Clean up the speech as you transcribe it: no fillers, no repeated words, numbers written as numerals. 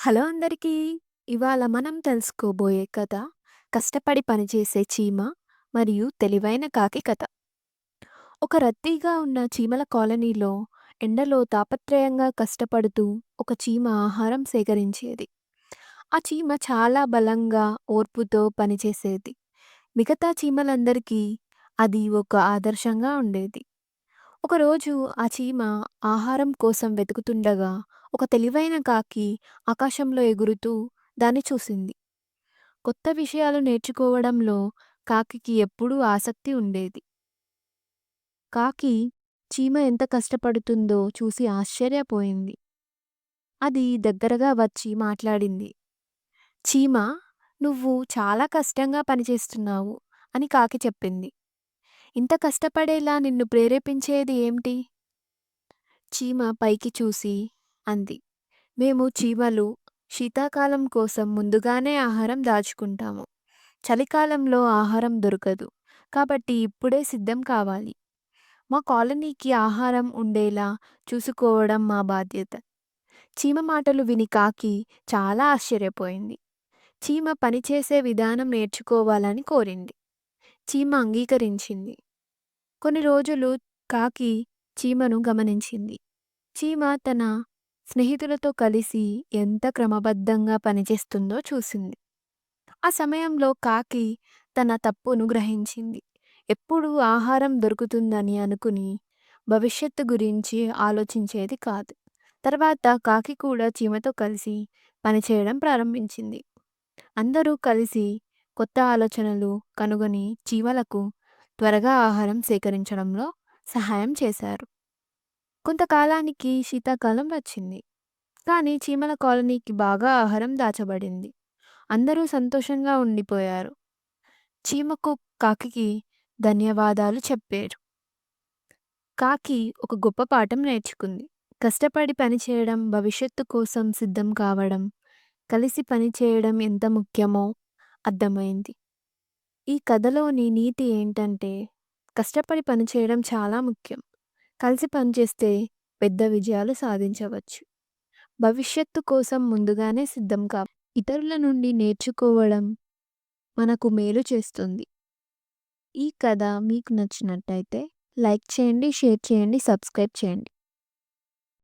Hello అందరికీ! ఇవాళ మనం తెలుసుకోబోయే కథ కష్టపడి పనిచేసే చీమ మరియు తెలివైన కాకి కథ. ఒక రద్దీగా ఉన్న చీమల కాలనీలో ఎండలో తాపత్రయంగా కష్టపడుతూ ఒక చీమ ఆహారం సేకరించేది. ఆ చీమ చాలా బలంగా, ఓర్పుతో పనిచేసేది. మిగతా చీమలందరికీ అది ఒక ఆదర్శంగా ఉండేది. ఒకరోజు ఆ చీమ ఆహారం కోసం వెతుకుతుండగా ఒక తెలివైన కాకి ఆకాశంలో ఎగురుతూ దాన్ని చూసింది. కొత్త విషయాలు నేర్చుకోవడంలో కాకికి ఎప్పుడూ ఆసక్తి ఉండేది. కాకి చీమ ఎంత కష్టపడుతుందో చూసి ఆశ్చర్యపోయింది. అది దగ్గరగా వచ్చి మాట్లాడింది. చీమ, నువ్వు చాలా కష్టంగా పనిచేస్తున్నావు అని కాకి చెప్పింది. ఇంత కష్టపడేలా నిన్ను ప్రేరేపించేది ఏమిటి? చీమ పైకి చూసి అంది. మేము చీమలు శీతాకాలం కోసం ముందుగానే ఆహారం దాచుకుంటాము. చలికాలంలో ఆహారం దొరకదు. కాబట్టి ఇప్పుడే సిద్ధం కావాలి. మా కాలనీకి ఆహారం ఉండేలా చూసుకోవడం మా బాధ్యత. చీమ మాటలు విని కాకి చాలా ఆశ్చర్యపోయింది. చీమ పనిచేసే విధానం నేర్చుకోవాలని కోరింది. చీమ అంగీకరించింది. కొన్ని రోజులు కాకి చీమను గమనించింది. చీమ తన స్నేహితులతో కలిసి ఎంత క్రమబద్ధంగా పనిచేస్తుందో చూసింది. ఆ సమయంలో కాకి తన తప్పును గ్రహించింది. ఎప్పుడూ ఆహారం దొరుకుతుందని అనుకుని భవిష్యత్తు గురించి ఆలోచించేది కాదు. తర్వాత కాకి కూడా చీమతో కలిసి పనిచేయడం ప్రారంభించింది. అందరూ కలిసి కొత్త ఆలోచనలు కనుగొని చీమలకు త్వరగా ఆహారం సేకరించడంలో సహాయం చేశారు. కొంతకాలానికి శీతాకాలం వచ్చింది. కానీ చీమల కాలనీకి బాగా ఆహారం దాచబడింది. అందరూ సంతోషంగా ఉండిపోయారు. చీమకు కాకికి ధన్యవాదాలు చెప్పారు. కాకి ఒక గొప్ప పాఠం నేర్చుకుంది. కష్టపడి పనిచేయడం, భవిష్యత్తు కోసం సిద్ధం కావడం, కలిసి పనిచేయడం ఎంత ముఖ్యమో అర్థమైంది. ఈ కథలోని నీతి ఏంటంటే, కష్టపడి పనిచేయడం చాలా ముఖ్యం. కలిసి పనిచేస్తే పెద్ద విజయాలు సాధించవచ్చు. భవిష్యత్తు కోసం ముందుగానే సిద్ధం ఇతరుల నుండి నేర్చుకోవడం మనకు మేలు చేస్తుంది. ఈ కథ మీకు నచ్చినట్టయితే లైక్ చేయండి, షేర్ చేయండి, సబ్స్క్రైబ్ చేయండి.